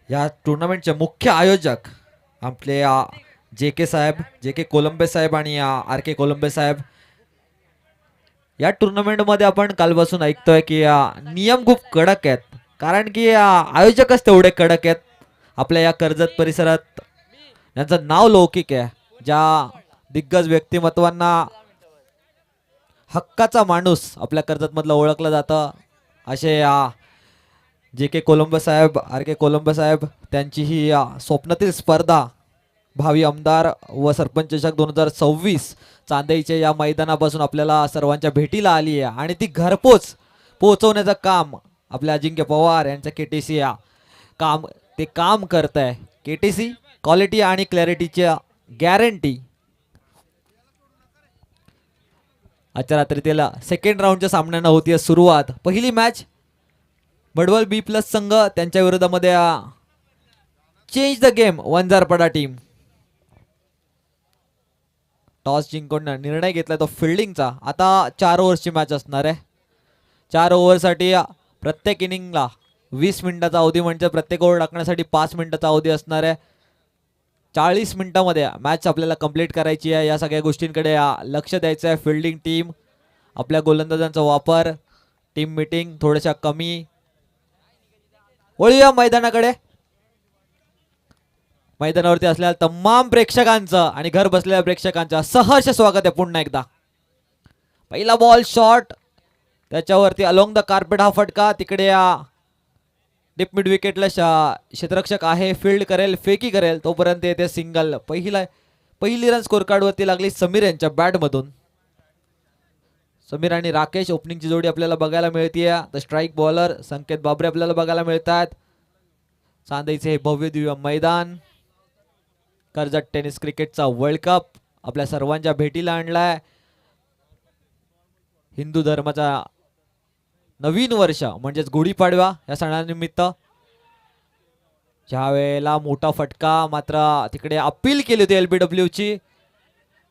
या टुर्नामेंटचे मुख्य आयोजक आपले जे के साहेब, जे के कोलंबे साहेब आणि आर के कोलंबे साहेब. या टुर्नामेंटमध्ये आपण कालपासून ऐकतोय की नियम खूप कडक आहेत, कारण की आयोजकच तेवढे कडक आहेत. आपल्या या कर्जत परिसरात यांचं नाव लौकिक आहे. ज्या दिग्गज व्यक्तिमत्वांना हक्काचा माणूस आपल्या कर्जतमधलं ओळखलं जातं, असे जे के कोलंबे साहेब, आर के कोलंबे साहेब, त्यांची ही स्वप्नातील स्पर्धा भावी आमदार व सरपंच चषक 2026 चांदेईच्या या मैदानापासून आपल्याला सर्वांच्या भेटीला आली आहे आणि ती घरपोच पोहोचवण्याचं काम आपल्या अजिंक्य पवार यांचं केटीसी काम ते काम करत आहे. केटीसी क्वालिटी आणि क्लॅरिटीच्या गॅरंटी. आजच्या रात्री त्याला सेकंड राऊंडच्या सामन्यानं होतीये सुरुवात. पहिली मॅच बडवल बी प्लस संघ त्यांच्या विरोधामध्ये change the game Vanjarpada team. Toss जिंकून निर्णय घेतलाय तो फिल्डिंगचा. आता 4 ओव्हर्सची मॅच असणार आहे. 4 ओव्हरसाठी प्रत्येक इनिंगला 20 मिनिटाचा अवधी, म्हणजे प्रत्येक ओव्हर टाकण्यासाठी 5 मिनिटाचा अवधी असणार आहे. 40 मिनिटांमध्ये मॅच आपल्याला कंप्लीट करायची आहे. या सगळ्या गोष्टींकडे लक्ष द्यायचं आहे. फिल्डिंग टीम, आपल्या गोलंदाजांचा वापर, टीम मीटिंग थोड्याशा कमी. वळूया मैदानाकडे. मैदानावरती असलेल्या तमाम प्रेक्षकांचं आणि घर बसलेल्या प्रेक्षकांचं सहर्ष स्वागत आहे पुन्हा एकदा. पहिला बॉल शॉट, त्याच्यावरती अलोंग द कार्पेट हा फटका. तिकडे डीप मिड विकेटला क्षेत्ररक्षक आहे, फील्ड करेल, फेकी करेल, तोपर्यंत येते सिंगल. पहिली रन स्कोर कार्ड वरती लागली समीर यांच्या बॅट मधून. समीर आणि राकेश ओपनिंगची जोडी आपल्याला बघायला मिळतीये. द स्ट्राईक बॉलर संकेत बाबरे आपल्याला बघायला मिळतात. चांदेईचे हे भव्य दिव्य मैदान कर्जत टेनिस क्रिकेटचा वर्ल्ड कप आपल्या सर्वांच्या भेटीला आणलाय. हिंदू धर्माचा नवीन वर्ष म्हणजेच गुढीपाडवा या सणानिमित्त ज्या वेळेला मोठा फटका, मात्र तिकडे अपील केली होती LBW ची.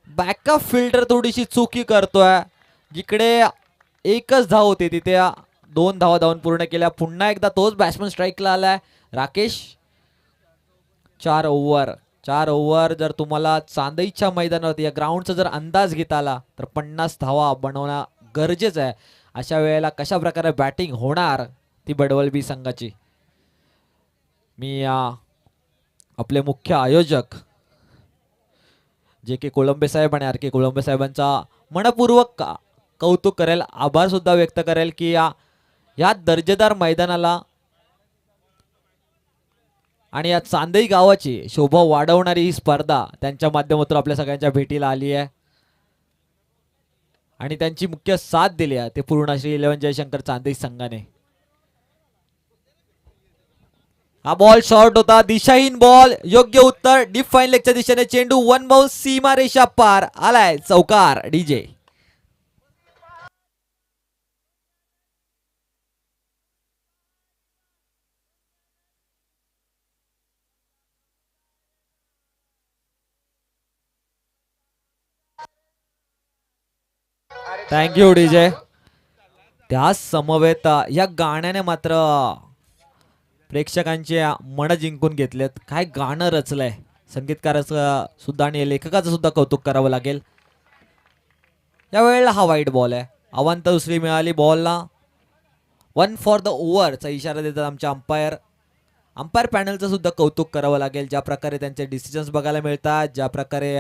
बॅकअप फिल्डर थोडीशी चुकी करतोय. जिकडे एकच धाव होती तिथे 2 धावा धावून पूर्ण केल्या. पुन्हा एकदा तोच बॅट्समन स्ट्राईकला आलाय राकेश. 4 ओव्हर जर तुम्हाला चांदईच्या मैदानावरती या ग्राउंडचा जर अंदाज घेता आला तर 50 धावा बनवणं गरजेचं आहे. अशा वेळेला कशा प्रकारे बॅटिंग होणार ती बडवल बी संघाची. मी आपले मुख्य आयोजक जे के कोलंबे साहेब आणि आर के कोलंबे साहेबांचा मनपूर्वक कौतुक करेल, आभार सुद्धा व्यक्त करेल की या दर्जेदार मैदानाला आणि या चांदई गावाची शोभा वाढवणारी ही स्पर्धा त्यांच्या माध्यमातून आपल्या सगळ्यांच्या भेटीला आली आहे आणि त्यांची मुख्य साथ दिली आहे ते पूर्ण श्री 11 जयशंकर चांदई संघाने. हा बॉल शॉर्ट होता, दिशाहीन बॉल. योग्य उत्तर डीप फाईन लेगच्या दिशेने चेंडू, 1 बाउंस, सीमा रेषा पार. आलाय चौकार डीजे. Thank you DJ. त्या समवेत या गाण्याने मात्र प्रेक्षकांचे मन जिंकून घेतलेत. काय गाणं रचलंय. संगीतकाराचं सुद्धा आणि लेखकाचं सुद्धा कौतुक करावं लागेल. या वेळेला हा वाईट बॉल आहे. अवांतर दुसरी मिळाली बॉलला. 1 फॉर द ओव्हरचा इशारा देतात आमचे अंपायर. अंपायर पॅनलचं सुद्धा कौतुक करावं लागेल. ज्या प्रकारे त्यांचे डिसिजन्स बघायला मिळतात, ज्या प्रकारे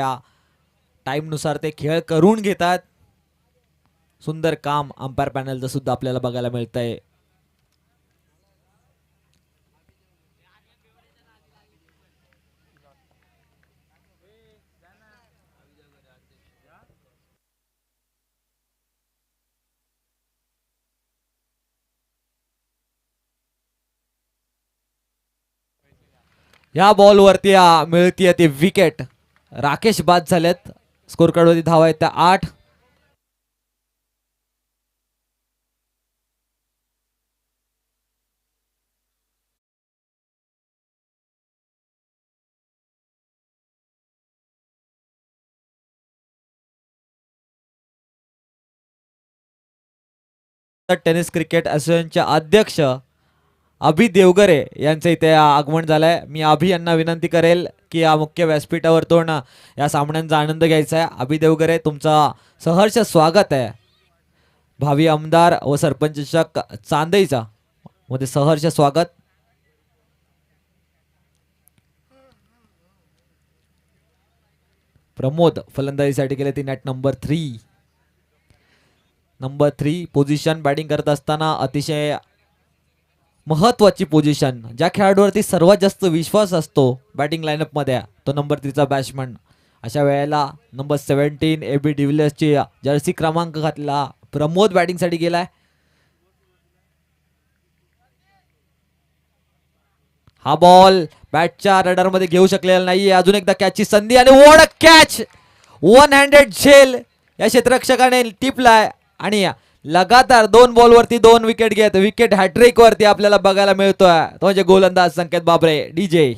टाईमनुसार ते खेळ करून घेतात, सुंदर काम अंपायर पॅनलचं सुद्धा आपल्याला बघायला मिळतंय. या बॉलवरती मिळतीये ती विकेट. राकेश बाद झालेत. स्कोर कार्डवरती धावा आहेत त्या 8. टेनिस क्रिकेट असोसिएशनचे अध्यक्ष अभि देवगरे यांचं इथे आगमन झालंय. मी अभि यांना विनंती करेल की या मुख्य व्यासपीठावरतून या सामन्यांचा आनंद घ्यायचा आहे. अभि देवगरे, तुमचं सहर्ष स्वागत आहे. भावी आमदार व सरपंच चांदईचा मध्ये सहर्ष स्वागत. प्रमोद फलंदाजीसाठी गेले ती नॅट नंबर 3 पोझिशन. बॅटिंग करत असताना अतिशय महत्वाची पोझिशन, ज्या खेळाडूवरती सर्वात जास्त विश्वास असतो बॅटिंग लाईनअप मध्ये, तो नंबर 3चा बॅट्समन. अशा वेळेला नंबर 17 AB डिव्हिलियर्सची जर्सी क्रमांक घातला प्रमोद बॅटिंगसाठी गेलाय. हा बॉल बॅटच्या रडार मध्ये घेऊ शकलेला नाहीये. अजून एकदा कॅचची संधी आणि what a catch, one handed झेल या क्षेत्ररक्षकाने टिपलाय आणि लगातार 2 बॉलवरती 2 विकेट घेत विकेट हॅट्रिक वरती आपल्याला बघायला मिळतोय. तो म्हणजे गोलंदाज संकेत बाबरे, डीजे.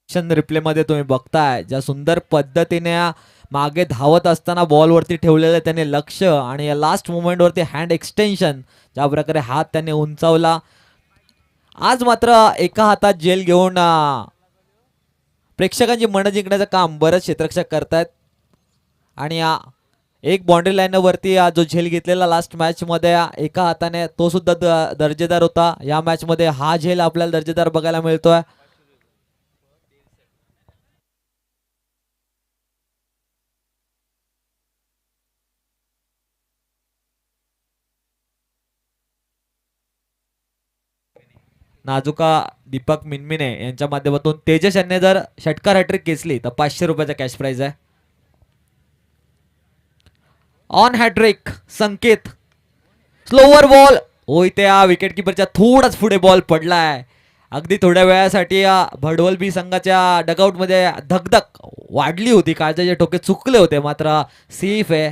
रिप्ले मध्ये तुम्ही बघताय ज्या सुंदर पद्धतीने मागे धावत असताना बॉलवरती ठेवलेलं त्याने लक्ष आणि या लास्ट मोमेंट वरती हँड एक्सटेन्शन, ज्या प्रकारे हात त्याने उंचावला. आज मात्र एका हातात जेल घेऊन प्रेक्षकांची मन जिंकण्याचं काम बरंच क्षेत्ररक्षक करतायत. आणि एक बाउंड्री लाईन वरती जो झेल घेतलेला लास्ट मॅच मध्ये एका हाताने, तो सुद्धा दर्जेदार होता. या मॅच मध्ये हा झेल आपल्याला दर्जेदार बघायला मिळतोय. नाजुका दीपक मिनमिने यांच्या माध्यमातून तेजस यांनी जर षटकार हॅट्रिक घेतली तर 500 रुपयाचा कॅश प्राइज आहे. On hat-trick Sanket, slower ball. हो, इथे विकेट किपरच्या थोडाच पुढे बॉल पडलाय. अगदी थोड्या वेळासाठी भडवल बी संघाच्या डगआउट मध्ये धकधक वाढली होती, काळजाचे ठोके चुकले होते. मात्र सेफ आहे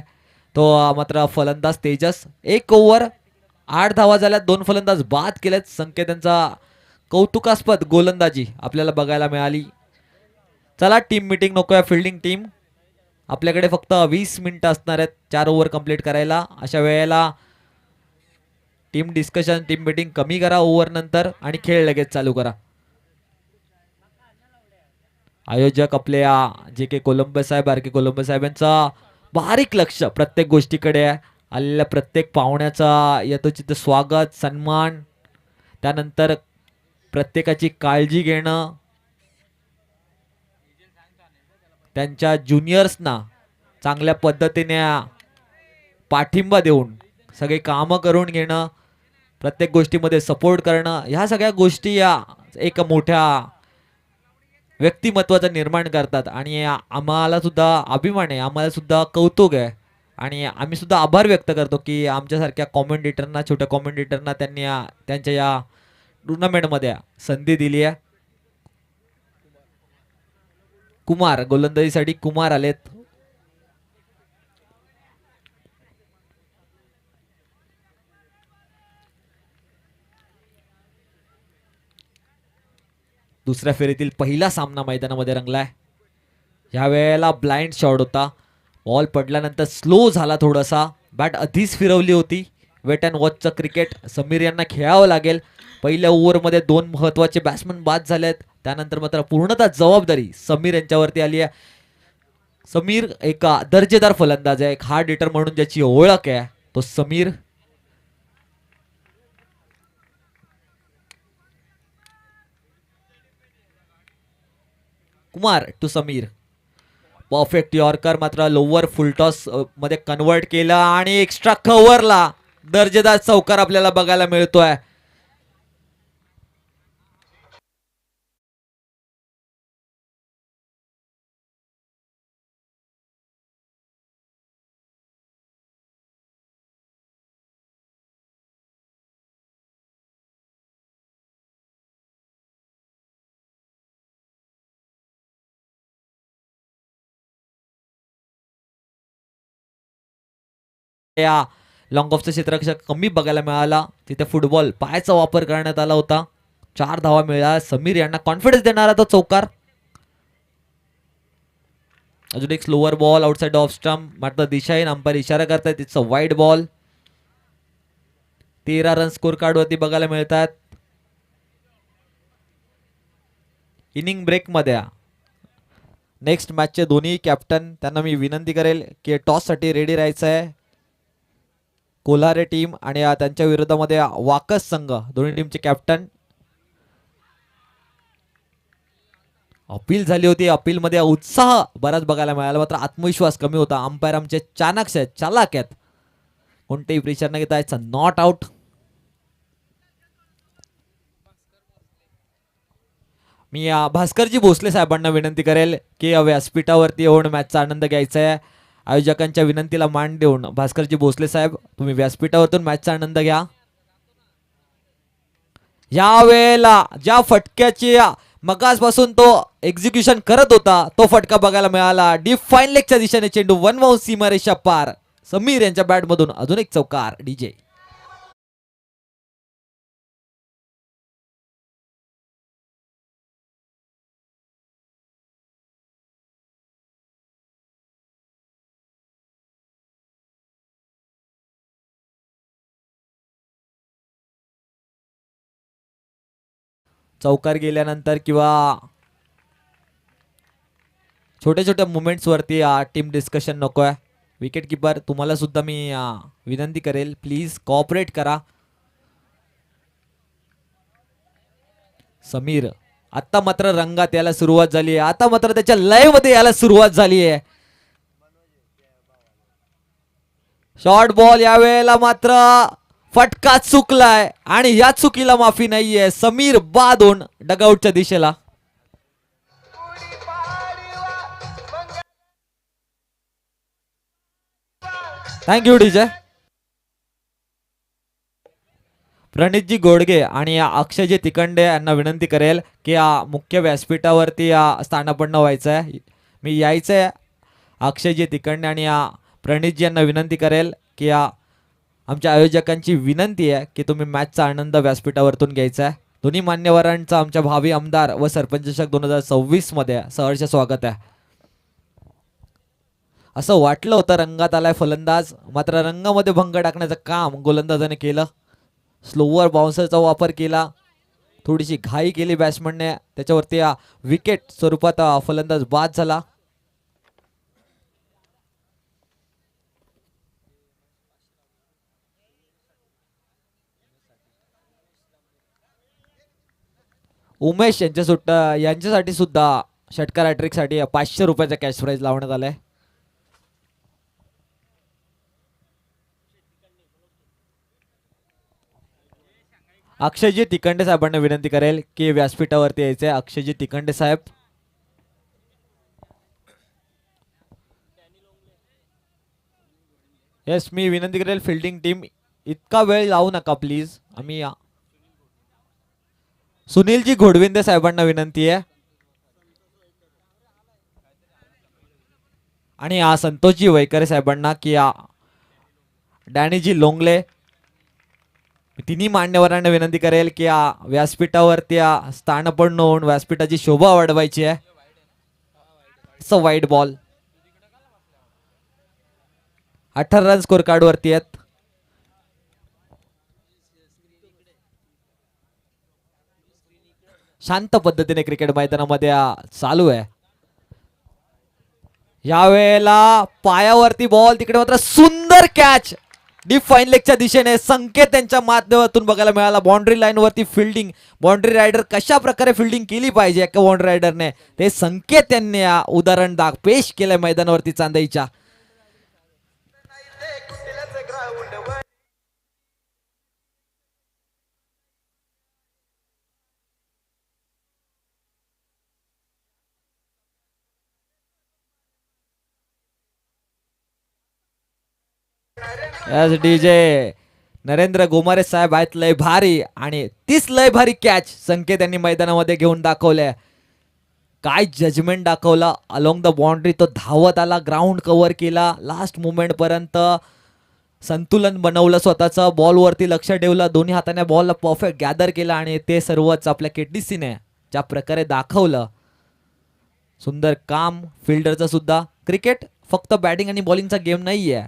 तो. मात्र फलंदाज तेजस 1 ओव्हर 8 धावा झाल्यात, 2 फलंदाज बाद केलेत. संकेत यांचा कौतुकास्पद गोलंदाजी आपल्याला बघायला मिळाली. चला टीम मीटिंग नकोया, फिल्डिंग टीम. आपल्याकडे फक्त 20 मिनिटं असणार आहेत 4 ओव्हर कंप्लीट करायला. अशा वेळेला टीम डिस्कशन, टीम मीटिंग कमी करा ओव्हर नंतर आणि खेळ लगेच चालू करा. आयोजक आपले जे के कोलंबस साहेब, आर के कोलंबस साहेब यांचा बारीक लक्ष प्रत्येक गोष्टीकडे आहे. आलेल्या प्रत्येक पाहुण्याचा यथोचित स्वागत, सन्मान, त्यानंतर प्रत्येकाची काळजी घेणं, त्यांच्या ज्युनियर्सना चांगल्या पद्धतीने पाठिंबा देऊन सगळे कामं करून घेणं, प्रत्येक गोष्टीमध्ये सपोर्ट करणं, ह्या सगळ्या गोष्टी या एक मोठ्या व्यक्तिमत्वाचं निर्माण करतात. आणि आम्हाला सुद्धा अभिमान आहे, आम्हाला सुद्धा कौतुक आहे आणि आम्ही सुद्धा आभार व्यक्त करतो की आमच्यासारख्या कॉमेंटेटरना, छोट्या कॉमेंटेटरना त्यांनी त्यांच्या या टुर्नामेंटमध्ये संधी दिली आहे. कुमार गोलंदाजीसाठी कुमार आलेत. दुसऱ्या फेरीतील पहिला सामना मैदानामध्ये रंगलाय. ह्या वेळेला ब्लाइंड शॉट होता. बॉल पडल्यानंतर स्लो झाला थोडासा, बॅट आधीच फिरवली होती. वेट अँड वॉचचं क्रिकेट समीर यांना खेळावं लागेल. पहिल्या ओव्हरमध्ये 2 महत्वाचे बॅट्समन बाद झालेत. त्यानंतर मात्र पूर्णतः जबाबदारी समीर यांच्यावरती आली आहे. समीर एक दर्जेदार फलंदाज आहे, एक हार्ड हिटर म्हणून ज्याची ओळख आहे तो Sameer. Kumar to Sameer, perfect yorker, मात्र लोअर फुलटॉस मध्ये कन्वर्ट केला आणि एक्स्ट्रा कव्हरला दर्जेदार चौकार आपल्याला बघायला मिळतोय. या लॉंग ऑफचा क्षेत्ररक्षक कमी बघायला मिळाला. तिथे फुटबॉल पायाचा वापर करण्यात आला होता. 4 धावा मिळाल्या. समीर यांना कॉन्फिडन्स देणारा तो चौकार. अजून एक slower ball outside off stump. मात्र दिशाहीन अंपायर इशारा करतायत it's a wide ball. 13 run score card वरती बघायला मिळतात. इनिंग ब्रेक मध्ये नेक्स्ट मॅचचे दोन्ही कॅप्टन त्यांना मी विनंती करेल की टॉस साठी रेडी राहायचं आहे. कोल्हारे टीम आणि त्यांच्या विरोधामध्ये वाकस संघ दोन्ही टीमचे कॅप्टन. अपील झाली होती. अपील मध्ये उत्साह बराच बघायला मिळाला. मात्र आत्मविश्वास कमी होता. अंपायर आमचे चाणक्य आहेत, चालाक आहेत. कोणतेही प्रेशर न घेता इट्स नॉट आउट. मी भास्करजी भोसले साहेबांना विनंती करेल की व्यासपीठावरती येऊन मॅचचा आनंद घ्यायचा आहे. आयोजकांच्या विनंतीला मान देऊन भास्करजी भोसले साहेब तुम्ही व्यासपीठावरतून मॅचचा आनंद घ्या. यावेळेला ज्या फटक्याची मगासपासून तो एक्झिक्युशन करत होता तो फटका बघायला मिळाला. डीप फाईन लेगच्या दिशेने चेंडू वनवाहून सीमारेषा पार. समीर यांच्या बॅट मधून अजून एक चौकार. डीजे चौकार गेल्यानंतर किंवा छोट्या छोट्या मुमेंट्स वरती टीम डिस्कशन नको आहे. विकेट किपर तुम्हाला सुद्धा मी विनंती करेल प्लीज कोऑपरेट करा. समीर आता मात्र रंगात यायला सुरुवात झाली आहे. आता मात्र त्याच्या लय मध्ये यायला सुरुवात झाली आहे. शॉर्ट बॉल यावेळेला मात्र फटका चुकलाय आणि या चुकीला माफी नाहीये. समीर बाद होऊन डगआउटच्या दिशेला. Thank you DJ. प्रणितजी गोडगे आणि अक्षयजी तिकंडे यांना विनंती करेल की मुख्य व्यासपीठावरती स्थानापन्न व्हायचं आहे. मी यायचं आहे. अक्षयजी तिकंडे आणि प्रणितजी यांना विनंती करेल की आमच्या आयोजकांची विनंती आहे की तुम्ही मॅचचा आनंद व्यासपीठावरतून घ्यायचा आहे. दोन्ही मान्यवरांचा आमच्या भावी आमदार व सरपंच चषक 2026 मध्ये सहर्ष स्वागत आहे. असं वाटलं होतं रंगात आलाय फलंदाज, मात्र रंगामध्ये भंग टाकण्याचं काम गोलंदाजाने केलं. स्लोवर बाउन्सरचा वापर केला. थोडीशी घाई केली बॅट्समनने. त्याच्यावरती विकेट स्वरूपात फलंदाज बाद झाला. उमेश यांच्यासाठी सुद्धा षटकार हॅट्रिक साठी 500 रुपयाचा कॅश प्राइज लावण्यात आलाय. अक्षयजी तिकंडे साहेबांना विनंती करेल की व्यासपीठावरती यायचे. अक्षयजी तिकंडे साहेब. येस मी विनंती करेल फिल्डिंग टीम इतका वेळ लावू नका प्लीज. आम्ही सुनीलजी घोडविंदे साहेबांना विनंती आहे आणि संतोषजी वैकरे साहेबांना की डॅनीजी लोंगले तिन्ही मान्यवरांना विनंती करेल की व्यासपीठावरती स्थानापन्न होऊन व्यासपीठाची शोभा वाढवायची आहे. It's a wide ball. 18 run score card वरती आहेत. शांत पद्धतीने क्रिकेट मैदानामध्ये चालू आहे. यावेळेला पायावरती बॉल. तिकडे मात्र सुंदर कॅच डीप फाईन लेगच्या दिशेने. संकेत त्यांच्या माध्यमातून बघायला मिळाला. बाउंड्री लाईन वरती फिल्डिंग. बाउंड्री रायडर कशा प्रकारे फिल्डिंग केली पाहिजे एका बाउंड्री रायडरने ते संकेत त्यांनी उदाहरण पेश केलंय मैदानावरती चांदईच्या. डीजे नरेंद्र गोमारे साहेब आहेत लय भारी आणि तीच लय भारी कॅच संकेत यांनी मैदानामध्ये घेऊन दाखवल्या. काय जजमेंट दाखवला. अलॉंग द बाउंड्री तो धावत आला. ग्राउंड कव्हर केला लास्ट मुमेंट पर्यंत. संतुलन बनवलं स्वतःचं, बॉलवरती लक्ष ठेवलं, दोन्ही हाताने बॉलला परफेक्ट गॅदर केला आणि ते सर्वच आपल्या केटीसीने ज्या प्रकारे दाखवलं. सुंदर काम फिल्डरचं सुद्धा. क्रिकेट फक्त बॅटिंग आणि बॉलिंगचा गेम नाही आहे.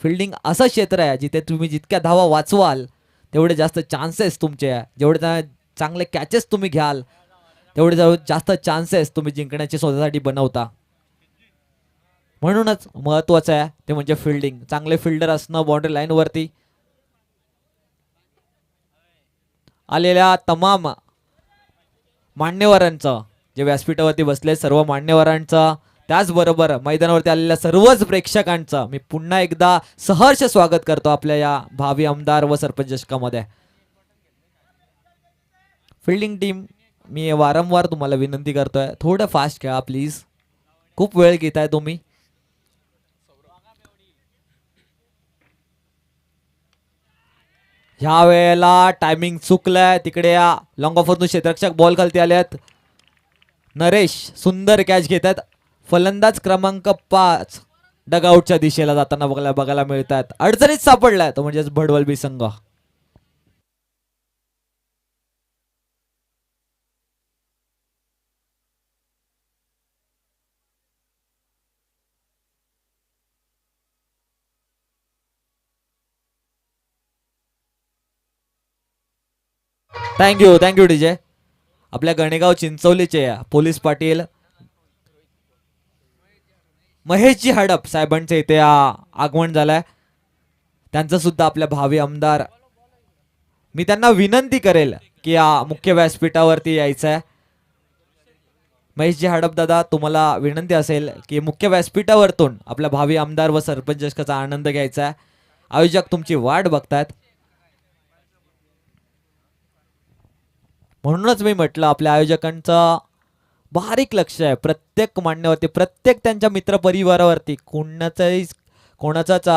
फिल्डिंग असं क्षेत्र आहे जिथे तुम्ही जितक्या धावा वाचवाल तेवढे जास्त चान्सेस तुमचे आहे. जेवढे चांगले कॅचेस तुम्ही घ्याल तेवढे जास्त चान्सेस तुम्ही जिंकण्याचे स्वतःसाठी बनवता. म्हणूनच महत्त्वाचं आहे ते म्हणजे फिल्डिंग. चांगले फिल्डर असणं बाउंड्री लाईनवरती. आलेल्या तमाम मान्यवरांचं, जे व्यासपीठावरती बसले सर्व मान्यवरांचं, त्याचबरोबर मैदानावरती आलेल्या सर्वच प्रेक्षकांचं मी पुन्हा एकदा सहर्ष स्वागत करतो आपल्या या भावी आमदार व सरपंच चषकामध्ये. फिल्डिंग टीम, मी वारंवार तुम्हाला विनंती करतोय, थोडं फास्ट खेळा प्लीज. खूप वेळ घेताय तुम्ही. ह्या वेळेला टायमिंग चुकलंय. तिकडे लॉंग ऑफरतून क्षेत्ररक्षक बॉल खालती आल्यात. नरेश सुंदर कॅच घेतात. फलंदाज क्रमांक 5 डगआउटच्या दिशेला जाताना बघायला मिळतात. अडचणीत सापडलाय तो म्हणजेच भडवलबी संघ. Thank you DJ. आपल्या गणेगाव चिंचवलीचे पोलीस पाटील महेशजी हडप साहेबांचे इथे आगमन झालंय. त्यांचं सुद्धा आपल्या भावी आमदार, मी त्यांना विनंती करेल की मुख्य व्यासपीठावरती यायचं आहे. महेशजी हडप दादा, तुम्हाला विनंती असेल की मुख्य व्यासपीठावरतून आपल्या भावी आमदार व सरपंच चषकाचा आनंद घ्यायचा आहे. आयोजक तुमची वाट बघतायत. म्हणूनच मी म्हटलं आपल्या आयोजकांचं बारीक लक्ष आहे प्रत्येक मान्यवरती, प्रत्येक त्यांच्या मित्रपरिवारावरती. कोणाचाच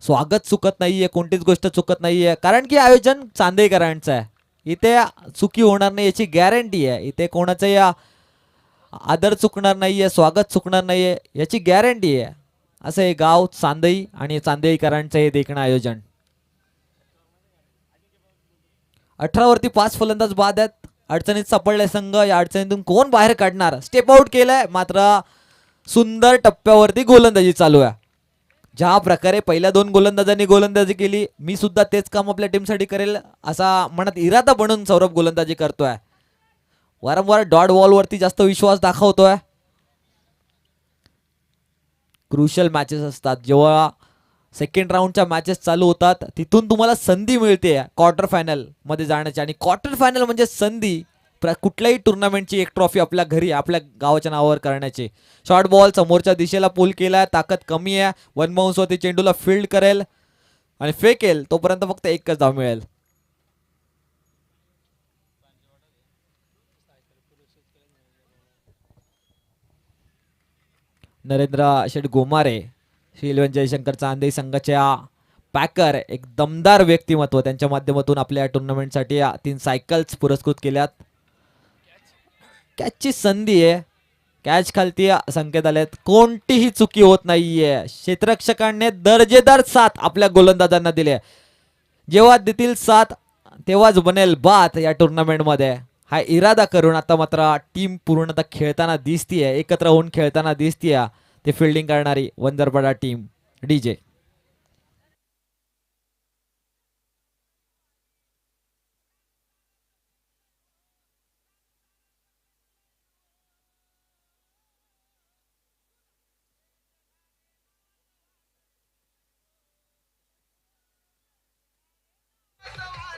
स्वागत चुकत नाहीये, कोणतीच गोष्ट चुकत नाहीये. कारण की आयोजन चांदेकरांचं आहे. इथे चुकी होणार नाही याची गॅरंटी आहे. इथे कोणाचंही आदर चुकणार नाहीये, स्वागत चुकणार नाहीये याची गॅरंटी आहे. असं हे गाव चांदई आणि चांदेईकरांचं हे देखणं आयोजन. 18 वरती 5 फलंदाज बाद आहेत. अडचणीत सापडलाय संघ. या अडचणीतून कोण बाहेर काढणार? स्टेप आउट केलंय, मात्र सुंदर टप्प्यावरती गोलंदाजी चालू आहे. ज्या प्रकारे पहिल्या 2 गोलंदाजांनी गोलंदाजी केली, मी सुद्धा तेच काम आपल्या टीमसाठी करेल असा मनात इरादा बनून सौरभ गोलंदाजी करतोय. वारंवार डॉट बॉलवरती जास्त विश्वास दाखवतोय. क्रुशियल मॅचेस असतात, जेव्हा सेकंड राऊंडच्या मॅचेस चालू होतात, तिथून तुम्हाला संधी मिळते क्वार्टर फायनल मध्ये जाण्याची. आणि क्वार्टर फायनल म्हणजे संधी कुठल्याही टुर्नामेंटची एक ट्रॉफी आपल्या घरी आपल्या गावाच्या नावावर करण्याची. शॉर्ट बॉल समोरच्या दिशेला पुल केलाय, ताकद कमी आहे. 1 बाउन्सवरती चेंडूला फील्ड करेल आणि फेकेल, तोपर्यंत फक्त एकच धाव मिळेल. नरेंद्र शेठ गोमारे, श्रीलवन जयशंकर चांदई संघाच्या पॅकर, एक दमदार व्यक्तिमत्व. त्यांच्या माध्यमातून आपल्या टुर्नामेंटसाठी 3 सायकल्स पुरस्कृत केल्यात. कॅचची संधी आहे, कॅच खालती संकेत आलेत. कोणतीही चुकी होत नाहीये. क्षेत्ररक्षकांनी दर्जेदार साथ आपल्या गोलंदाजांना दिले. जेव्हा देतील साथ तेव्हाच बनेल बात या टुर्नामेंटमध्ये. हा इरादा करून आता मात्र टीम पूर्णतः खेळताना दिसतीये, एकत्र होऊन खेळताना दिसतीये ते फिल्डिंग करणारी Vanjarpada team. DJ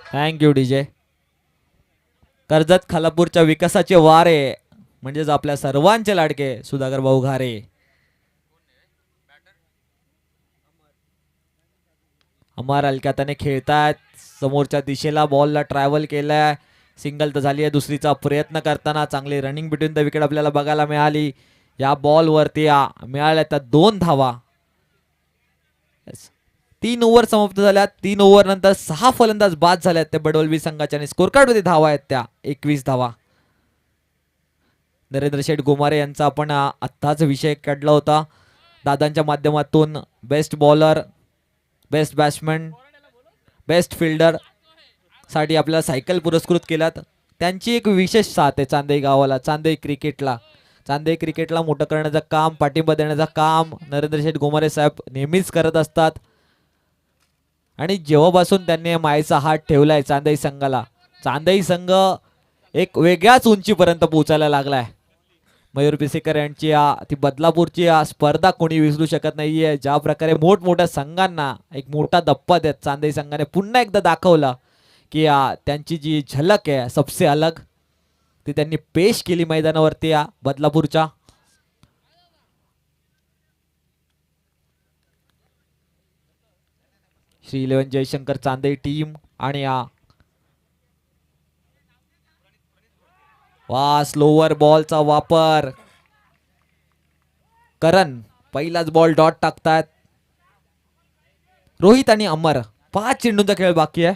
thank you DJ. Karjat खालापूरच्या विकासाचे वारे म्हणजेच आपल्या सर्वांचे लाडके सुधाकर भाऊ घारे. अमर अलकाताने खेळतायत. समोरच्या दिशेला बॉलला ट्रॅव्हल केलाय. सिंगल तर झाली आहे. दुसरीचा प्रयत्न करताना चांगली रनिंग बिटवीन द विकेट आपल्याला बघायला मिळाली. या बॉलवरती मिळाल्या त्या 2 धावा. 3 ओव्हर समाप्त झाल्या. 3 ओव्हर नंतर 6 फलंदाज बाद झाल्यात त्या बडवलबी संघाच्या. आणि स्कोर कार्ड मध्ये धावा आहेत त्या 21 धावा. नरेंद्र शेठ गोमारे यांचा आपण आत्ताच विषय काढला होता. दादांच्या माध्यमातून best bowler best batsman, best fielder साठी आपल्याला सायकल पुरस्कृत केल्यात. त्यांची एक विशेष साथ आहे चांदई गावाला, चांदई क्रिकेटला. चांदई क्रिकेटला मोठं करण्याचं काम, पाठिंबा देण्याचं काम नरेंद्र शेठ गोमारे साहेब नेहमीच करत असतात. आणि जेव्हापासून त्यांनी मायेचा हात ठेवलाय चांदई संघाला, चांदई संघ एक वेगळ्याच उंचीपर्यंत पोहोचायला लागलाय. मयूर पिसेकर यांची ती बदलापूरची स्पर्धा कोणी विसरू शकत नाहीये. ज्या प्रकारे मोठमोठ्या संघांना एक मोठा धप्पा देत चांदई संघाने पुन्हा एकदा दाखवला की त्यांची जी झलक आहे सबसे अलग, ती त्यांनी पेश केली मैदानावरती बदलापूरच्या. श्री 11 जयशंकर चांदई टीम आणि वा स्लोवर बॉलचा वापर. करण पहिलाच बॉल डॉट टाकतात. रोहित आणि अमर 5 चेंडूंचा खेळ बाकी आहे.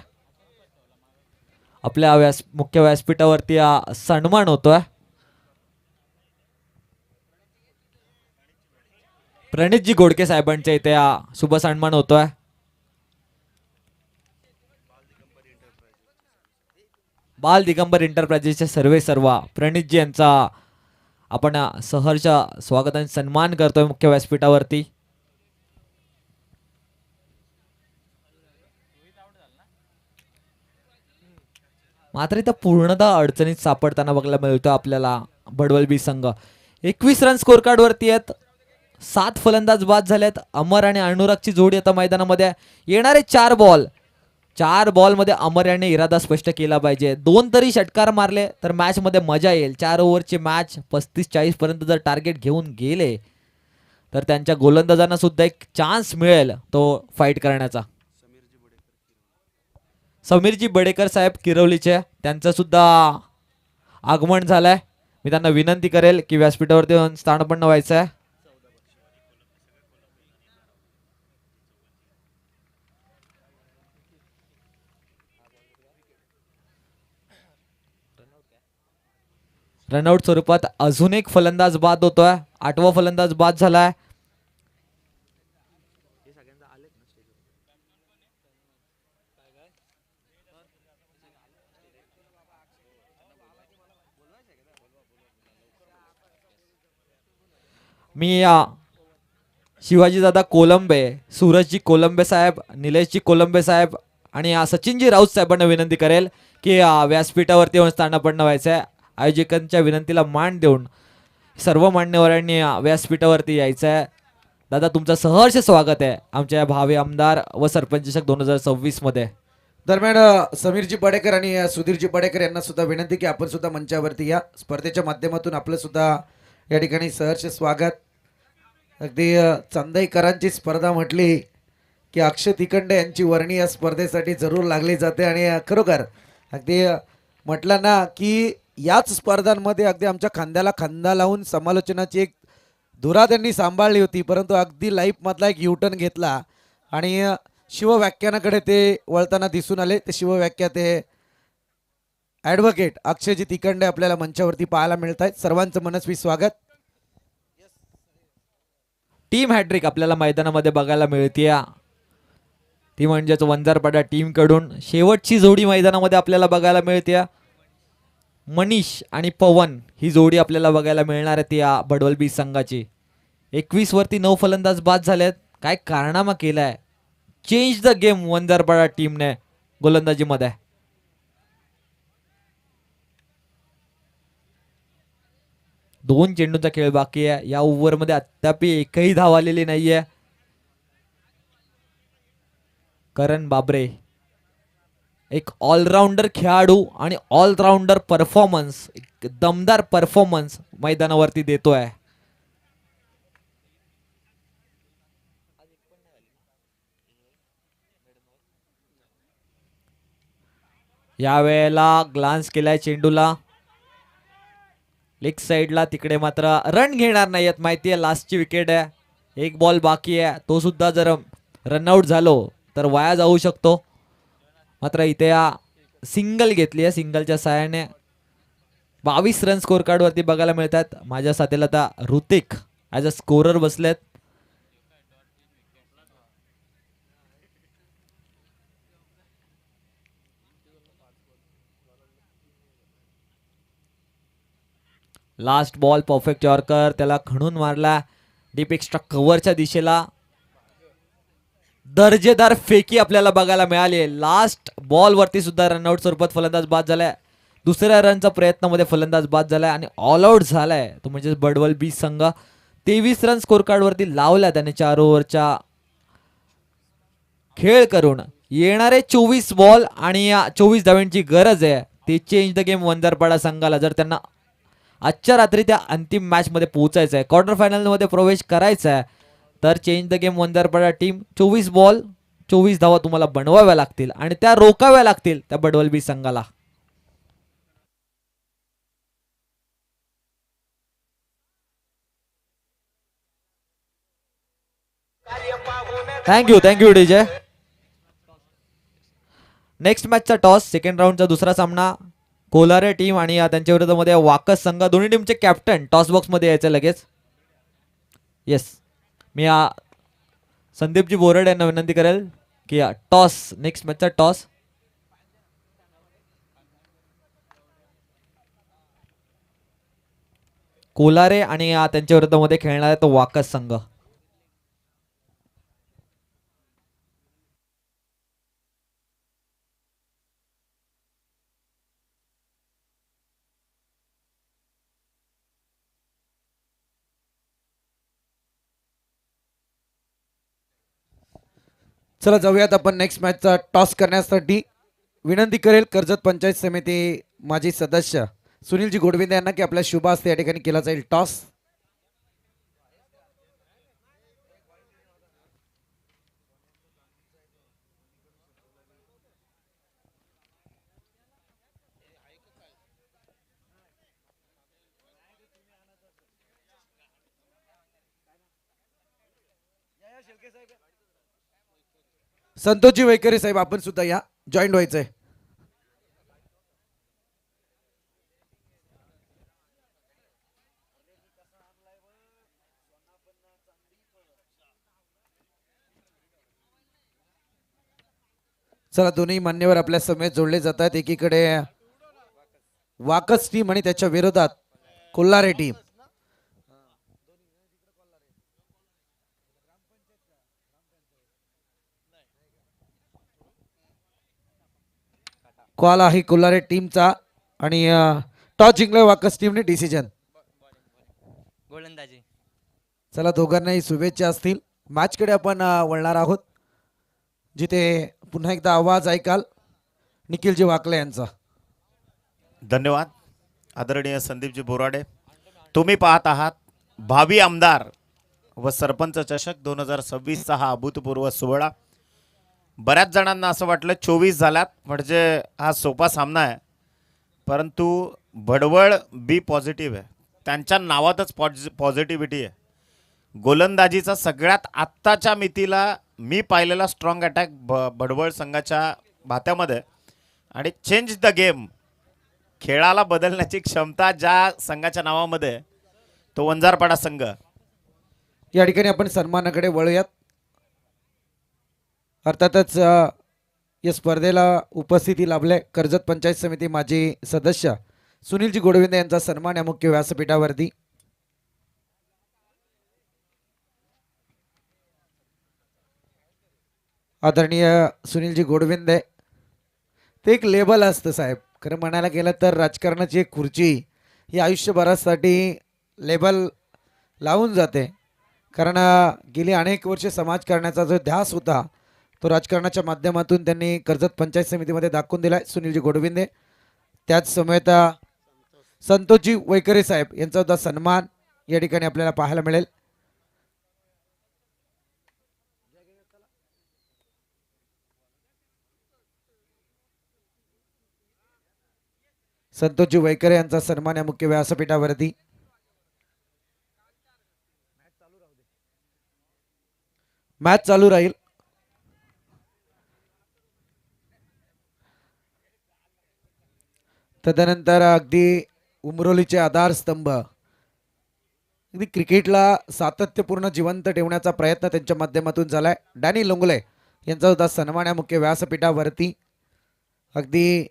आपल्या मुख्य व्यासपीठावरती सन्मान होतोय. प्रणितजी गोडके साहेबांच्या इथे शुभ सन्मान होतोय. बाल दिगंबर एंटरप्राइजेसचे सर्वा प्रणितजी यांचा आपण सहर्ष स्वागत आणि सन्मान करतोय मुख्य व्यासपीठावरती. मात्र इथं पूर्णतः अडचणीत सापडताना बघायला मिळतो आपल्याला बडवल संघ. 21 रन स्कोर कार्ड वरती आहेत. 7 फलंदाज बाद झालेत. अमर आणि अनुरागची जोडी आता मैदानामध्ये. येणारे 4 बॉल मध्ये अमर याने इरादा स्पष्ट केला पाहिजे. 2 तरी षटकार मारले तर मॅच मध्ये मजा येईल. 4 ओव्हरची मॅच 35-40 पर्यंत जर टार्गेट घेऊन गेले तर त्यांच्या गोलंदाजांना सुद्धा एक चान्स मिळेल तो फाईट करण्याचा. समीरजी बडेकर साहेब किरवलीचे, त्यांचं सुद्धा आगमन झालंय. मी त्यांना विनंती करेल की व्यासपीठावरती स्थानापन्न व्हायचं आहे. रनआउट स्वरूपात अजून एक फलंदाज बाद होतोय. 8वा फलंदाज बाद झालाय. मी शिवाजीदादा कोलंबे, सूरजजी कोलंबे साहेब, निलेशजी कोलंबे साहेब आणि सचिनजी राऊत साहेबांना विनंती करेल की व्यासपीठावरती येऊन स्थानापन्न व्हायचं आहे. आयोजकांच्या विनंतीला मान देऊन सर्व मान्यवरांनी व्यासपीठावरती यायचं आहे. दादा तुमचं सहर्ष स्वागत आहे आमच्या भावी आमदार व सरपंच चषक 2026 मध्ये. दरम्यान समीरजी बडेकर आणि सुधीरजी बडेकर यांना सुद्धा विनंती की आपण सुद्धा मंचावरती या. स्पर्धेच्या माध्यमातून आपलं सुद्धा या ठिकाणी सहर्ष स्वागत. अगदी चांदईकरांची स्पर्धा म्हटली की अक्षय तिकंडे यांची वर्णी या स्पर्धेसाठी जरूर लागली जाते. आणि खरोखर अगदी म्हटलं ना की याच स्पर्धांमध्ये अगदी आमच्या खांद्याला खांदा लावून समालोचनाची एक धुरा त्यांनी सांभाळली होती, परंतु अगदी लाईफमधला एक युटर्न घेतला आणि शिवव्याख्यानाकडे ते वळताना दिसून आले. ते शिवव्याख्या ते ॲडव्होकेट अक्षयजी तिकंडे आपल्याला मंचावरती पाहायला मिळत आहेत. सर्वांचं मनस्वी स्वागत. टीम हॅट्रिक आपल्याला मैदानामध्ये बघायला मिळते. ती म्हणजेच वंजारपाडा टीम कडून शेवटची जोडी मैदानामध्ये आपल्याला बघायला मिळते. मनीष आणि पवन ही जोडी आपल्याला बघायला मिळणार आहे ती बडवल बी संघाची. 21 वरती 9 फलंदाज बाद झालेत. काय कारनामा केलाय, चेंज द गेम वंजारपाडा टीमने गोलंदाजीमध्ये. दोन चेंडूंचा खेळ बाकी आहे. या ओव्हरमध्ये अद्याप एकही धाव आलेली नाहीये. करण बाबरे एक ऑलराऊंडर खेळाडू आणि ऑलराऊंडर परफॉर्मन्स, एक दमदार परफॉर्मन्स मैदानावरती देतोय. यावेळेला ग्लान्स केलाय चेंडूला लेग साइडला. तिकडे मात्र रन घेणार नाहीयेत, माहितीये लास्टची विकेट आहे. एक बॉल बाकी आहे, तो सुद्धा जर रनआउट झालो तर वाया जाऊ शकतो. मात्र इथे सिंगल घेतली आहे. सिंगलच्या साहाय्याने 22 रन स्कोर कार्ड वरती बघायला मिळतात. माझ्या साथीला आता ऋतिक ॲज अ स्कोरर बसलेत. लास्ट बॉल परफेक्ट यॉर्कर, त्याला खणून मारला डीप एक्स्ट्रा कव्हरच्या दिशेला. दर्जेदार फेकी आपल्याला बघायला मिळाली. लास्ट बॉल वरती सुद्धा रनआउट स्वरूपात फलंदाज बाद झालाय. दुसऱ्या रनचा प्रयत्नामध्ये फलंदाज बाद झालाय आणि ऑल आउट झालाय तो म्हणजे बडवल बी संघ. 23 रन स्कोर कार्ड वरती लावल्या त्याने 4 ओव्हरच्या खेळ करून. येणारे 24 बॉल आणि 24 धावांची गरज आहे. ते चेंज द गेम वंजारपाडा संघाला, जर त्यांना आजच्या रात्री त्या अंतिम मॅच मध्ये पोहोचायचं आहे, क्वार्टर फायनल मध्ये प्रवेश करायचा आहे, तर change the game Vanjarpada team 24 ball 24 धावा तुम्हाला बनवाव्या लागतील आणि त्या रोखाव्या लागतील त्या बडवल बी संघाला. Thank you DJ. नेक्स्ट मॅचचा टॉस, सेकंड राऊंडचा दुसरा सामना कोलारे टीम आणि त्यांच्या विरोधामध्ये वाकस संघ. दोन्ही टीमचे कॅप्टन टॉस बॉक्स मध्ये यायचं लगेच. येस, मी संदीपजी बोरड यांना विनंती करेल की टॉस, नेक्स्ट मॅचचा टॉस. कोलारे आणि त्यांच्या विरोधामध्ये खेळणार आहे तो वाकस संघ. चला जाऊयात आपण नेक्स्ट मॅचचा टॉस करण्यासाठी. विनंती करेल कर्जत पंचायत समिती माजी सदस्य सुनीलजी गोडविंदे यांना की आपल्या शुभ हस्ते या ठिकाणी केला जाईल टॉस. संतोषजी वैकरे साहेब आपण सुद्धा या, जॉईन व्हायचंय. चला दोन्ही मान्यवर आपल्या समेत जोडले जातात. एकीकडे वाकस टीम आणि त्याच्या विरोधात कोल्हारे टीम. कॉल आहे कोल्हारे टीमचा आणि टॉस जिंकला वाकस टीमने. डिसिजन गोलंदाजी. चला दोघांनाही शुभेच्छा असतील. मॅचकडे आपण वळणार आहोत, जिथे पुन्हा एकदा आवाज ऐकाल निखिलजी वाकले यांचा. धन्यवाद आदरणीय संदीपजी बोराडे. तुम्ही पाहत आहात भावी आमदार व सरपंच चषक 2026चा हा अभूतपूर्व सोहळा. बऱ्याच जणांना असं वाटलं 24 झाल्यात म्हणजे हा सोपा सामना आहे, परंतु भडवळ बी पॉझिटिव्ह आहे. त्यांच्या नावातच पॉझिटिव्हिटी आहे. गोलंदाजीचा सगळ्यात आत्ताच्या मितीला मी पाहिलेला स्ट्रॉंग अटॅक भडवळ संघाच्या भात्यामध्ये. आणि चेंज द गेम, खेळाला बदलण्याची क्षमता ज्या संघाच्या नावामध्ये तो वंजारपाडा संघ. या ठिकाणी आपण सन्मानाकडे वळूयात. अर्थातच या स्पर्धेला उपस्थिती लाभले कर्जत पंचायत समिती माजी सदस्य सुनीलजी गोडविंदे यांचा सन्मान या मुख्य व्यासपीठावरती. आदरणीय सुनीलजी गोडविंदे, ते एक लेबल असतं साहेब. खरं म्हणायला गेलं तर राजकारणाची एक खुर्ची ही आयुष्यभरासाठी लेबल लावून जाते. कारण गेली अनेक वर्षे समाजकारणाचा जो ध्यास होता तो राजकारणाच्या माध्यमातून त्यांनी कर्जत पंचायत समितीमध्ये दाखवून दिलाय सुनीलजी गोडविंदे. त्याच समेत संतोषजी वैकरे साहेब यांचा सुद्धा सन्मान या ठिकाणी आपल्याला पाहायला मिळेल. संतोषजी वैकरे यांचा सन्मान या मुख्य व्यासपीठावरती. मॅच चालू राहील. तदनंतर अगदी उमरोलीचे आधारस्तंभ, अगदी क्रिकेटला सातत्यपूर्ण जिवंत ठेवण्याचा प्रयत्न त्यांच्या माध्यमातून झालाय. डॅनी लोंगले यांचा सुद्धा सन्मान या मुख्य व्यासपीठावरती. अगदी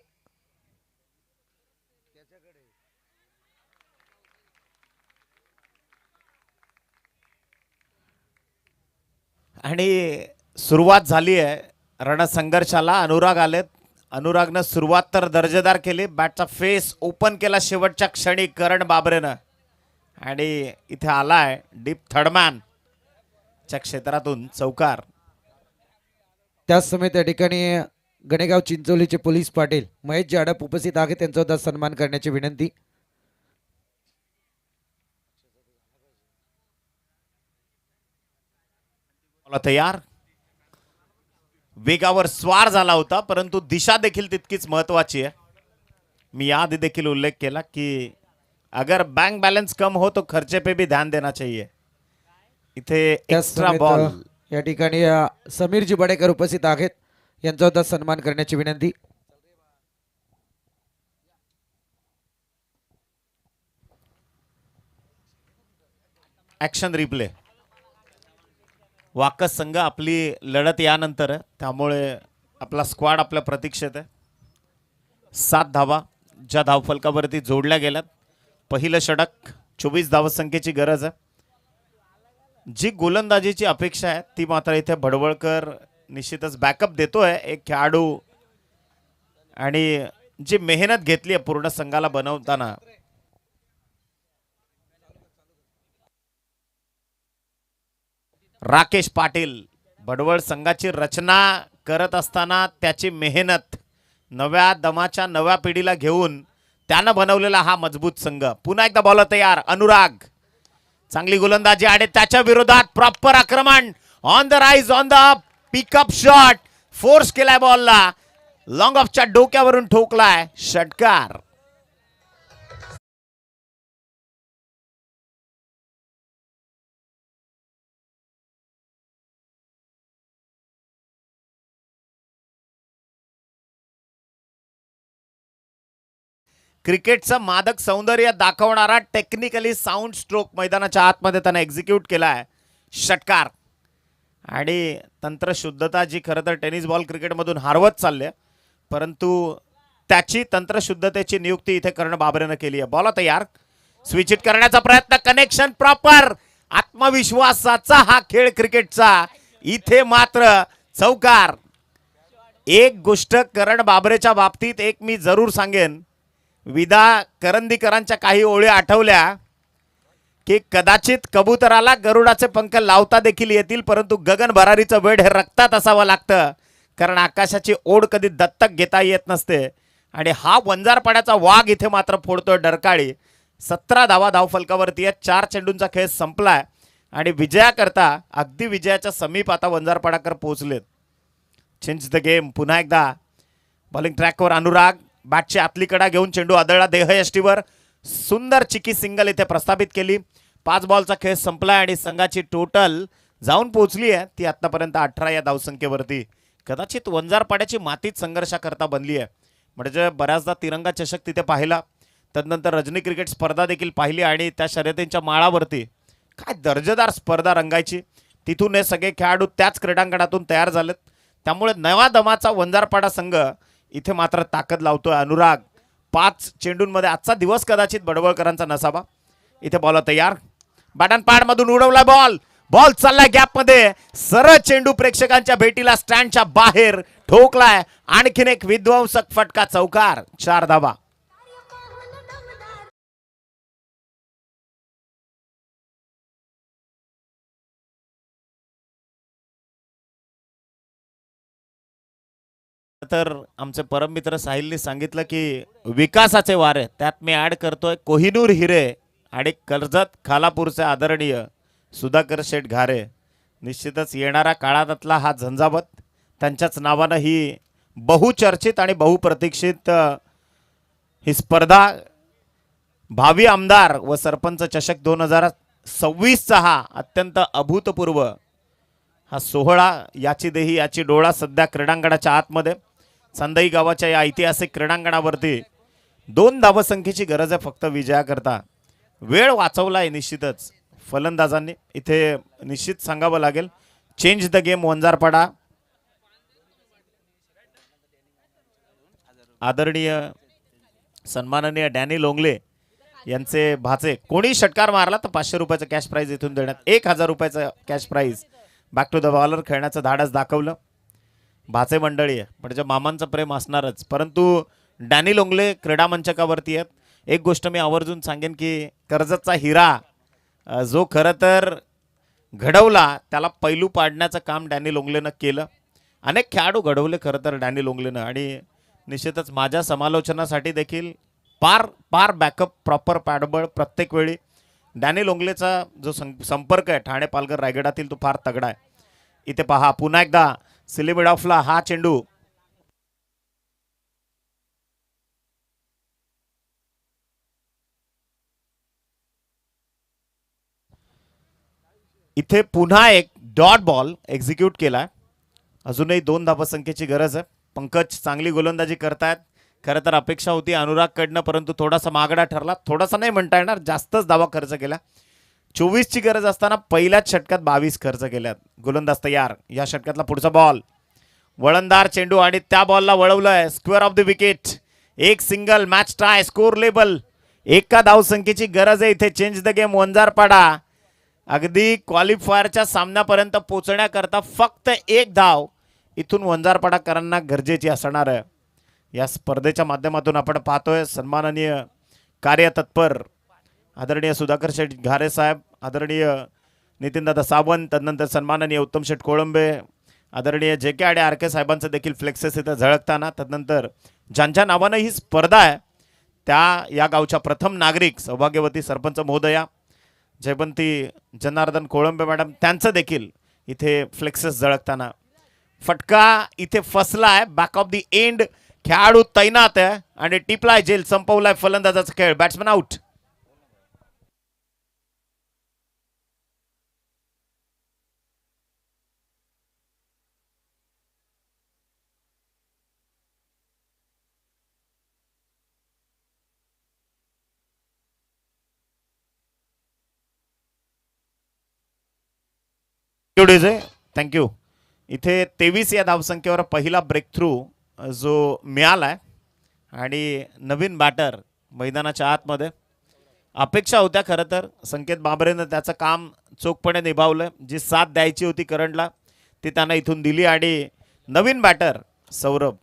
आणि सुरुवात झाली आहे रणसंघर्षाला. अनुराग आलेत. अनुरागनं सुरुवात तर दर्जेदार केली. बॅटचा फेस ओपन केला शेवटच्या क्षणी करण बाबरेनं. आणि इथे आलाय डीप थर्डमॅन च्या क्षेत्रातून चौकार. त्याच समय त्या ठिकाणी गणेगाव चिंचोलीचे पोलीस पाटील महेश जाडप उपस्थित आहेत. त्यांचा सुद्धा सन्मान करण्याची विनंती. तयार. वेगावर स्वार झाला होता परंतु दिशा देखील तितकीच महत्वाची आहे. मी याआधी देखील उल्लेख केला की अगर बैंक बैलेंस कम हो तो खर्चे पे भी ध्यान देना चाहिए. इथे त्याच एक्स्ट्रा समेत, बॉल. या ठिकाणी समीरजी बडेकर उपस्थित आहेत. यांचा सुद्धा सन्मान करण्याची विनंती. Action replay. वाकस संघ आपली लढत यानंतर आहे, त्यामुळे आपला स्क्वॉड आपल्या प्रतीक्षेत आहे. 7 धावा ज्या धावफलकावरती जोडल्या गेल्यात. पहिलं षटक 24 धावसंख्येची गरज आहे. जी गोलंदाजीची अपेक्षा आहे ती मात्र इथे भडवळकर निश्चितच बॅकअप देतोय. एक खेळाडू आणि जी मेहनत घेतली आहे पूर्ण संघाला बनवताना. राकेश पाटील भडवळ संघाची रचना करत असताना त्याची मेहनत नव्या दमाच्या नव्या पिढीला घेऊन त्यानं बनवलेला हा मजबूत संघ. पुन्हा एकदा बॉलर तयार. अनुराग चांगली गोलंदाजी आणि त्याच्या विरोधात प्रॉपर आक्रमण. On the rise, on the pickup shot. Force केलाय बॉलला. लॉंग ऑफच्या डोक्यावरून ठोकलाय. षटकार. क्रिकेटचं मादक सौंदर्य दाखवणारा टेक्निकली साऊंड स्ट्रोक मैदानाच्या आतमध्ये त्यानं एक्झिक्यूट केलाय. षटकार. आणि तंत्रशुद्धता जी खरं तर टेनिस बॉल क्रिकेटमधून हरवत चालले, परंतु त्याची तंत्रशुद्धतेची नियुक्ती इथे करण बाबरेनं केली आहे. बॉल तयार. स्विच इट करण्याचा प्रयत्न. Connection proper. आत्मविश्वासाचा हा खेळ क्रिकेटचा. इथे मात्र चौकार. एक गोष्ट करण बाबरेच्या बाबतीत एक मी जरूर सांगेन. विदा करंदीकरांच्या काही ओळी आठवल्या की कदाचित कबुतराला गरुडाचे पंख लावता देखील येतील, परंतु गगन भरारीचं वेड हे रक्तात असावं लागतं, कारण आकाशाची ओढ कधी दत्तक घेता येत नसते. आणि हा वंजारपाड्याचा वाघ इथे मात्र फोडतोय डरकाळी. 17 धावा धावफलकावरती आहे. 4 चेंडूंचा खेळ संपलाय आणि विजयाकरता अगदी विजयाच्या समीप आता वंजारपाडाकर पोहोचलेत. Change the game. पुन्हा एकदा बॉलिंग ट्रॅकवर अनुराग. बॅटची आतली कडा घेऊन चेंडू आदळला देहयष्टीवर. सुंदर चिकी सिंगल इथे प्रस्थापित केली. 5 बॉलचा खेळ संपला आणि संघाची टोटल जाऊन पोहोचली आहे ती आतापर्यंत 18 या धावसंख्येवरती. कदाचित वंजारपाड्याची मातीत संघर्षाकरता बनली आहे. म्हणजे बऱ्याचदा तिरंगा चषक तिथे पाहिला, तदनंतर रजनी क्रिकेट स्पर्धा देखील पाहिली आणि त्या शर्यतींच्या माळावरती काय दर्जेदार स्पर्धा रंगायची. तिथून हे सगळे खेळाडू त्याच क्रीडांगणातून तयार झालेत. त्यामुळे नवा दमाचा वंजारपाडा संघ इथे मात्र ताकद लावतोय. अनुराग 5 चेंडूंमध्ये आजचा दिवस कदाचित बडवळकरांचा नसावा. इथे बॉल तयार. बॅटन पॅड मधून उडवला बॉल. बॉल चाललाय गॅप मध्ये. सरळ चेंडू प्रेक्षकांच्या भेटीला स्टँडच्या बाहेर ठोकलाय. आणखीन एक विध्वंसक फटका. चौकार. 4 धावा. तर आमचे परममित्र साहिलने सांगितलं की विकासाचे वारे त्यात मी ऍड करतोय कोहिनूर हिरे आणि कर्जत खालापूरचे आदरणीय सुधाकर शेठ घारे. निश्चितच येणाऱ्या काळातला हा झंझावत त्यांच्याच नावानं ही बहुचर्चित आणि बहुप्रतीक्षित ही स्पर्धा भावी आमदार व सरपंच चषक 2026चा हा अत्यंत अभूतपूर्व हा सोहळा. याची देही याची डोळा सध्या क्रीडांगणाच्या आतमध्ये चांदई गावाच्या या ऐतिहासिक क्रीडांगणावरती 2 धावसंख्येची गरज आहे फक्त विजयाकरता. वेळ वाचवलाय निश्चितच फलंदाजांनी. इथे निश्चित सांगावं लागेल चेंज द गेम वंजारपाडा. आदरणीय सन्माननीय डॅनी लोंगले यांचे भाचे कोणी षटकार मारला तर 500 रुपयाचं कॅश प्राइज इथून देण्यात. 1000 रुपयाचं cash prize back to the bowler खेळण्याचं धाडस दाखवलं. भाचे मंडळी आहे म्हणजे मामांचं प्रेम असणारच, परंतु डॅनी लोंगले क्रीडा मंचकावरती आहेत. एक गोष्ट मी आवर्जून सांगेन की कर्जतचा हिरा जो खरं तर घडवला त्याला पैलू पाडण्याचं काम डॅनी लोंगलेनं केलं. अनेक खेळाडू घडवले खरं तर डॅनी लोंगलेनं आणि निश्चितच माझ्या समालोचनासाठी देखील पार बॅकअप प्रॉपर पॅडबळ प्रत्येक वेळी. डॅनी लोंगलेचा जो संपर्क आहे ठाणे पालघर रायगडातील तो फार तगडा आहे. इथे पहा पुन्हा एकदा सिली मिड ऑफला हा चेंडू इथे पुन्हा एक डॉट बॉल एक्झिक्यूट केला. अजूनही 2 धावसंख्येची गरज आहे. पंकज चांगली गोलंदाजी करतायत. खरं तर अपेक्षा होती अनुरागकडनं, परंतु थोडासा मागडा ठरला. थोडासा नाही म्हणता येणार, जास्तच धावा खर्च केला. 24ची गरज असताना पहिल्याच षटकात 22 खर्च केल्यात. गोलंदाज तयार. या षटकातला पुढचा बॉल वळणदार चेंडू आणि त्या बॉलला वळवलंय स्क्वेअर ऑफ द विकेट. एक single, match tie, score label. एका धावसंख्येची गरज आहे इथे. Change the game. वंजारपाडा अगदी क्वालिफायरच्या सामन्यापर्यंत पोहोचण्याकरता फक्त एक धाव इथून वंजारपाडाकरांना गरजेची असणार आहे. या स्पर्धेच्या माध्यमातून आपण पाहतोय सन्माननीय कार्यतत्पर आदरणीय सुधाकर शेठ घारे साहेब, आदरणीय नितीनदादा सावंत, तदनंतर सन्माननीय उत्तम शेठ कोळंबे, आदरणीय जे के आणि आर के साहेबांचं देखील फ्लेक्सेस इथं झळकताना, तदनंतर ज्यांच्या नावानं ही स्पर्धा आहे त्या या गावच्या प्रथम नागरिक सौभाग्यवती सरपंच महोदया जयवंती जनार्दन कोळंबे मॅडम, त्यांचं देखील इथे फ्लेक्सेस झळकताना. फटका इथे फसला आहे. बॅक ऑफ दी एंड खेळाडू तैनात आहे आणि टिपलाय जेल. संपवलाय फलंदाजाचा खेळ. Batsman out. थँक्यू. इथे 23 या धावसंख्येवर पहिला ब्रेक थ्रू जो मिळालाय आणि नवीन बॅटर मैदानाच्या आतमध्ये. अपेक्षा होत्या खरं तर संकेत बाबरेनं त्याचं काम चोखपणे निभावलं. जी साथ द्यायची होती करंटला ती त्यांना इथून दिली आणि नवीन बॅटर सौरभ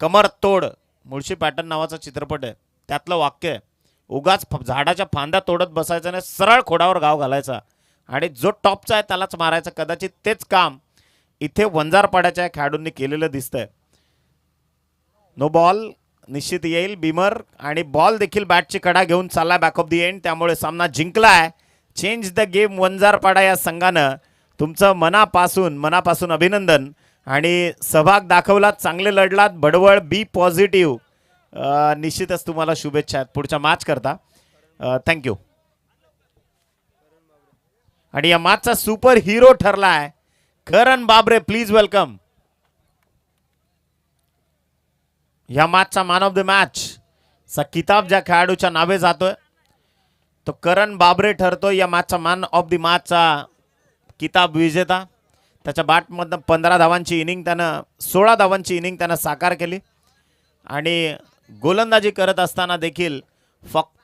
कमर तोड. मुळशी पॅटर्न नावाचा चित्रपट आहे त्यातलं वाक्य आहे, उगाच झाडाच्या फांद्या तोडत बसायचं नाही, सरळ खोडावर घाव घालायचा आणि जो टॉपचा आहे त्यालाच मारायचं. कदाचित तेच काम इथे वंजारपाड्याच्या खेळाडूंनी केलेलं दिसतंय. नो बॉल निश्चित येईल. बिमर आणि बॉल देखील बॅटची कडा घेऊन चालला बॅक ऑफ दी एंड. त्यामुळे सामना जिंकलाय. चेंज द गेम वंजारपाडा या संघानं. तुमचं मनापासून अभिनंदन आणि सहभाग दाखवलात, चांगले लढलात. बडवळ बी पॉझिटिव्ह. निश्चितच तुम्हाला शुभेच्छा आहेत पुढच्या मॅच करता. थँक्यू. आणि या मॅचचा सुपर हिरो ठरलाय करण बाबरे. Please welcome. या मॅचचा मॅन ऑफ द मॅच चा किताब ज्या खेळाडूच्या नावे जातोय तो करण बाबरे ठरतोय या मॅचचा मॅन ऑफ द मॅचचा किताब विजेता. त्याच्या बॅटमधनं 15 धावांची इनिंग त्यानं 16 धावांची इनिंग त्यानं साकार केली आणि गोलंदाजी करत असताना देखील फक्त